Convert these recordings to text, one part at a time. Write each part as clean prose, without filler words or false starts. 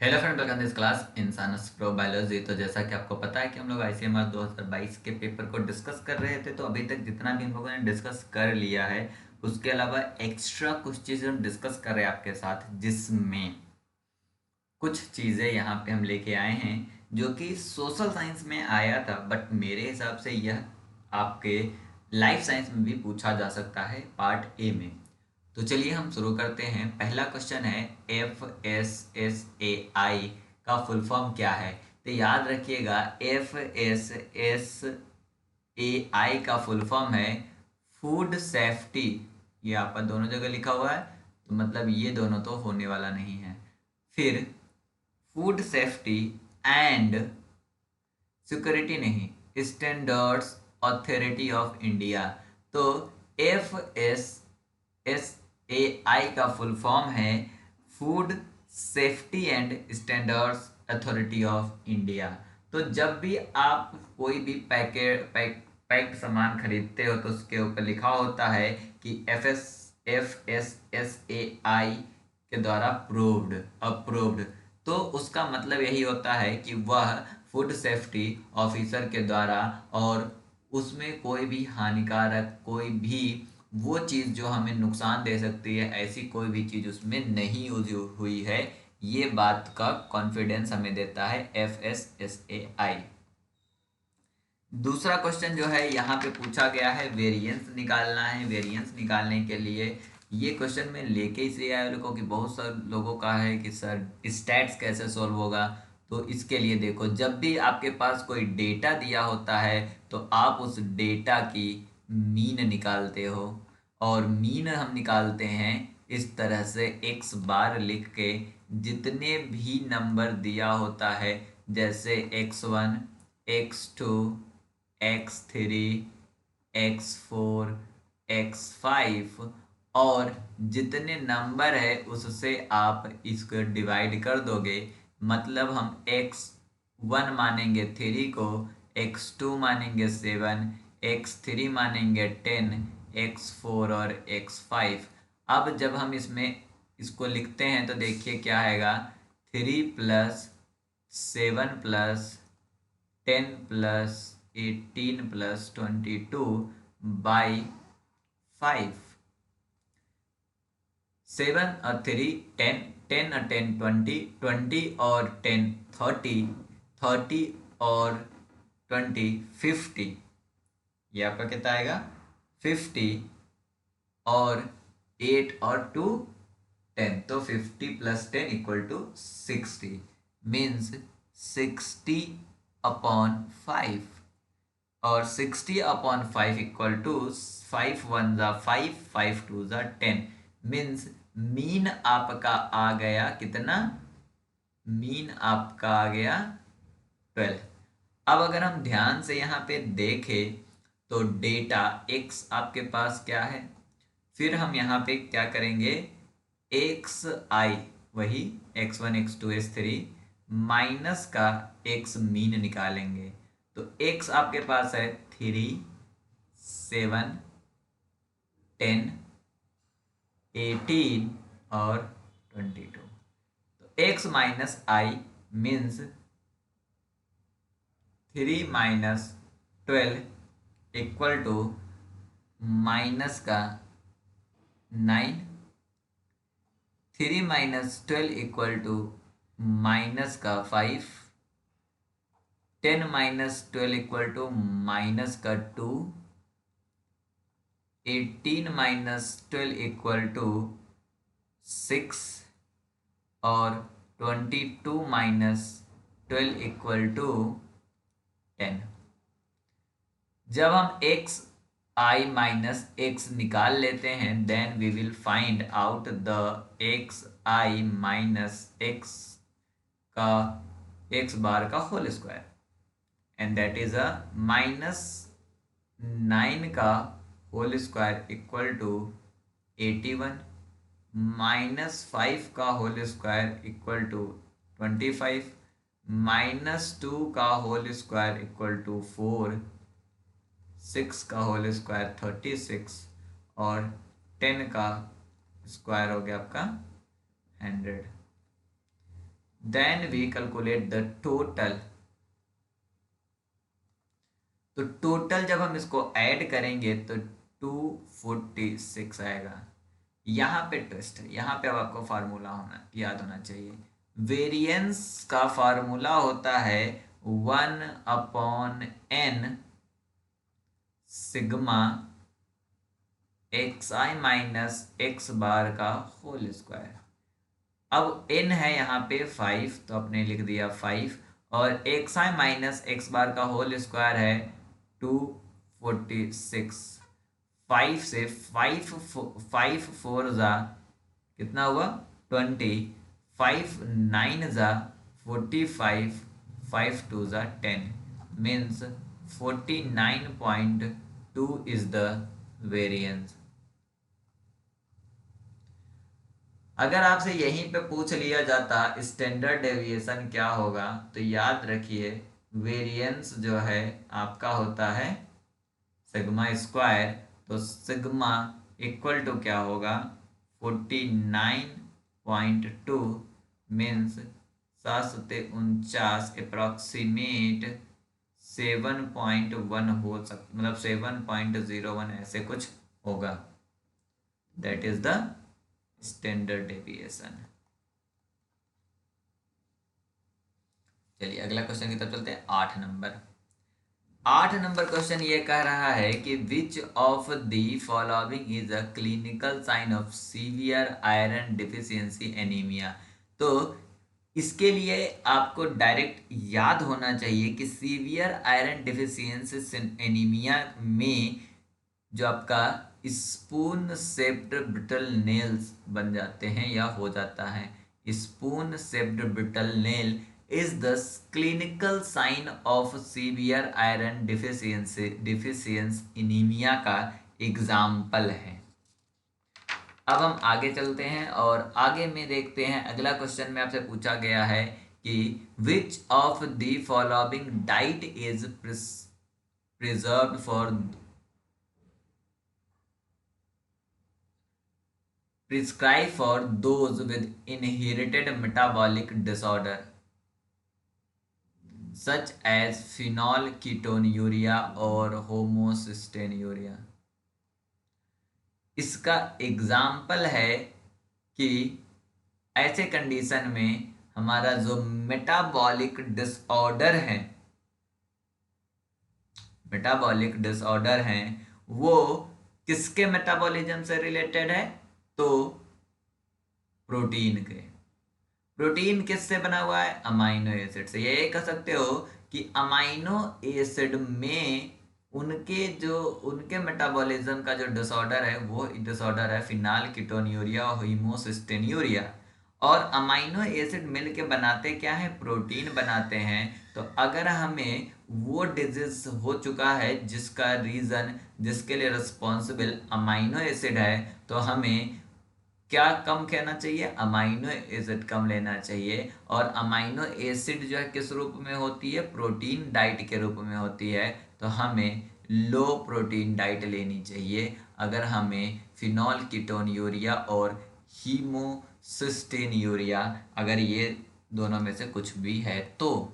Hello friend, welcome this class इंसानस प्रो biology. तो जैसा कि आपको पता है कि हम लोग आईसीएमआर 2022 के पेपर को डिस्कस कर रहे थे। तो अभी तक जितना भी हम लोगों ने डिस्कस कर लिया है, उसके अलावा एक्स्ट्रा कुछ चीज़ें हम डिस्कस कर रहे हैं आपके साथ, जिसमें कुछ चीज़ें यहाँ पे हम लेके आए हैं जो कि सोशल साइंस में आया था, बट मेरे हिसाब से यह आपके लाइफ साइंस में भी पूछा जा सकता है पार्ट ए में। तो चलिए हम शुरू करते हैं। पहला क्वेश्चन है, FSSAI का फुल फॉर्म क्या है? तो याद रखिएगा, FSSAI का फुल फॉर्म है फूड सेफ्टी। ये आपका दोनों जगह लिखा हुआ है, तो मतलब ये दोनों तो होने वाला नहीं है। फिर फूड सेफ्टी एंड सिक्योरिटी नहीं, स्टैंडर्ड्स अथॉरिटी ऑफ इंडिया। तो FSSAI का फुल फॉर्म है food safety and standards authority of India. तो जब भी आप कोई भी पैक्ड सामान खरीदते हो, तो उसके ऊपर लिखा होता है कि FSSAI के द्वारा अप्रूव्ड। तो उसका मतलब यही होता है कि वह फूड सेफ्टी ऑफिसर के द्वारा, और उसमें कोई भी हानिकारक, कोई भी वो चीज़ जो हमें नुकसान दे सकती है, ऐसी कोई भी चीज़ उसमें नहीं यूज हुई है। ये बात का कॉन्फिडेंस हमें देता है FSSAI। दूसरा क्वेश्चन जो है यहाँ पे पूछा गया है, वेरिएंस निकालना है। वेरिएंस निकालने के लिए ये क्वेश्चन में लेके इसलिए आया लोगों कि बहुत सारे लोगों का है कि सर स्टैट्स कैसे सॉल्व होगा। तो इसके लिए देखो, जब भी आपके पास कोई डेटा दिया होता है, तो आप उस डेटा की मीन निकालते हो। और मीन हम निकालते हैं इस तरह से, एक्स बार लिख के जितने भी नंबर दिया होता है, जैसे X1, X2, X3, X4, X5, और जितने नंबर है उससे आप इसको डिवाइड कर दोगे। मतलब हम X1 मानेंगे 3 को, X2 मानेंगे 7, X3 मानेंगे 10, X4 और X5। अब जब हम इसमें इसको लिखते हैं तो देखिए क्या आएगा, 3 + 7 + 10 + 22/5। 7 और 3 10, 10 और 10 20, 20 और 10 30, 30 और 20 50। ये आपका कितना आएगा, 50। और 8 और 2 10, तो 50 + 10 = 60, मीन्स 60/5। और 60/5 = 5 1 = 5, 5 2 = 10, मीन्स मीन आपका आ गया कितना, मीन आपका आ गया 12। अब अगर हम ध्यान से यहाँ पे देखें, तो डेटा x आपके पास क्या है, फिर हम यहाँ पे क्या करेंगे, xi, वही x1 x2 x3 माइनस का x मीन निकालेंगे। तो x आपके पास है 3, 7, 10, 18 और 22। तो x minus I means 3 - 12 minus का 9। 3 - 12 माइनस का 5। 10 - 12 माइनस का 2। 18 - 12 6। और 22 - 12 = 10। जब हम xi - x निकाल लेते हैं, then we will find out the xi - x का x बार का whole square, and that is a -9 का होल स्क्वायर = 81, -5 का होल स्क्वायर = 25, -2 का होल स्क्वायर = 4, 6 का होल स्क्वायर 36, और 10 का स्क्वायर हो गया आपका 100। Then we calculate the total. तो टोटल जब हम इसको ऐड करेंगे तो 246 आएगा। यहाँ पे ट्विस्ट है, यहाँ पे अब आपको फार्मूला होना याद होना चाहिए। वेरिएंस का फार्मूला होता है 1/n sigma xi minus x bar का होल स्क्वायर। अब n है यहाँ पे 5, तो आपने लिख दिया 5, और xi माइनस x बार का होल स्क्वायर है 246। 5 से 5 4 जा कितना हुआ 20, 5 9 जा 45, 5 2 जा 10, मीन्स 49.2 इज द वेरिएंस। अगर आपसे यहीं पे पूछ लिया जाता स्टैंडर्ड डेविएशन क्या होगा, तो याद रखिए वेरिएंस जो है आपका होता है सिग्मा स्क्वायर। तो सिग्मा इक्वल टू क्या होगा 49.2, मीन्स 749 अप्रॉक्सीमेट 7.1 हो सकता, मतलब 7.01 ऐसे कुछ होगा। That is the standard deviation. चलिए अगला क्वेश्चन की तरफ चलते हैं। 8 नंबर क्वेश्चन ये कह रहा है कि which of the following is a clinical sign of severe iron deficiency anaemia. तो इसके लिए आपको डायरेक्ट याद होना चाहिए कि सीवियर आयरन डिफिशियंसी एनीमिया में जो आपका स्पून शेप्ड ब्रिटल नेल्स बन जाते हैं या हो जाता है। Spoon shaped brittle nail is the clinical sign of severe iron deficiency anaemia का एग्जाम्पल है। अब हम आगे चलते हैं और आगे में देखते हैं अगला क्वेश्चन में आपसे पूछा गया है कि which of the following diet is preserved for prescribed for those with inherited metabolic disorder such as phenylketonuria और homocystinuria। इसका एग्जाम्पल है कि ऐसे कंडीशन में हमारा जो मेटाबॉलिक डिसऑर्डर है वो किसके मेटाबॉलिज्म से रिलेटेड है, तो प्रोटीन किससे बना हुआ है, अमाइनो एसिड से। ये कह सकते हो कि अमाइनो एसिड में उनके मेटाबॉलिज्म का जो डिसऑर्डर है वो डिसऑर्डर है फिनाइलकीटोन्यूरिया और होमोसिस्टिन्यूरिया। और अमाइनो एसिड मिलके बनाते क्या है, प्रोटीन बनाते हैं। तो अगर हमें वो डिजीज हो चुका है जिसके लिए रिस्पॉन्सिबल अमाइनो एसिड है, तो हमें क्या कम कहना चाहिए, अमाइनो एसिड कम लेना चाहिए। और अमाइनो एसिड जो है किस रूप में होती है, प्रोटीन डाइट के रूप में होती है। तो हमें लो प्रोटीन डाइट लेनी चाहिए अगर हमें फिनोल्कीटोन्यूरिया और हीमोसिस्टिन्यूरिया अगर ये दोनों में से कुछ भी है तो।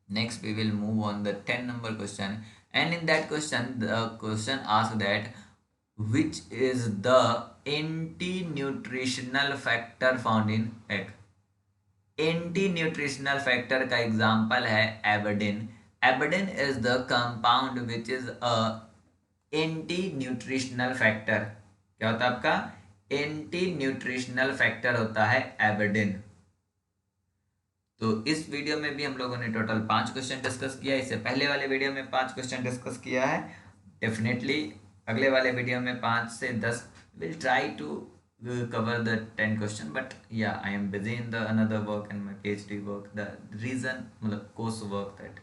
Next we will move on the 10 number question, and in that question the question ask that which is the anti-nutritional factor found in egg। anti-nutritional factor का एग्जाम्पल है avidin. Avidin is the compound which is a anti-nutritional factor. क्या होता है आपका, anti-nutritional factor होता है एबेडिन। तो इस वीडियो में भी हम लोगों ने टोटल 5 क्वेश्चन डिस्कस किया। इससे पहले वाले वीडियो में 5 क्वेश्चन डिस्कस किया है। डेफिनेटली अगले वाले वीडियो में 5 से 10 will try to cover the 10 question, but yeah I am busy in the another work and my PhD work. The reason मतलब course work that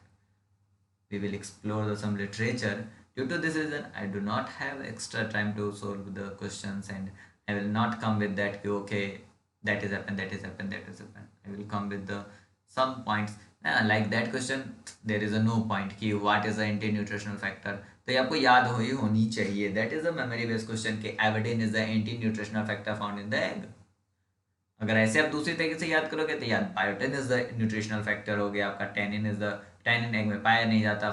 we will explore some literature. Due to this reason I do not have extra time to solve the questions, and I will not come with that okay that is happened. I will come with the some points like that question there is a no point कि what is the anti-nutritional factor। तो ये आपको याद होनी चाहिए। That is a memory based question कि avidin is the anti nutritional factor found in the egg. अगर ऐसे आप दूसरी तरीके से याद करोगे तो याद biotin is the nutritional factor हो गया आपका, tannin is the, tannin egg में पाया नहीं जाता,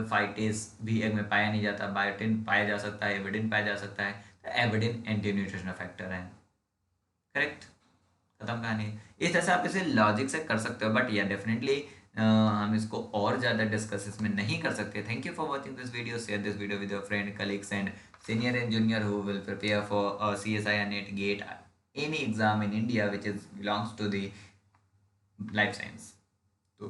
फाइटेस भी एग में पाया नहीं जाता, बायोटिन पाया जा सकता है, एविडिन पाया जा सकता है, तो एविडिन एंटी न्यूट्रिशनल फैक्टर है। करेक्ट, खत्म कहानी। इस तरह से आप इसे लॉजिक से कर सकते हो, बट या डेफिनेटली हम इसको और ज़्यादा डिस्कस इसमें नहीं कर सकते। Thank you for watching this video, share this video with your friend, colleagues and senior and junior who will prepare for CSI or NET GATE, any exam in India which is belongs to the life science। तो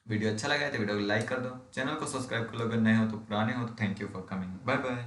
video अच्छा लगा है तो video को like कर दो, channel को subscribe कर लो, अगर नए हो तो पुराने हो तो thank you for coming, bye bye.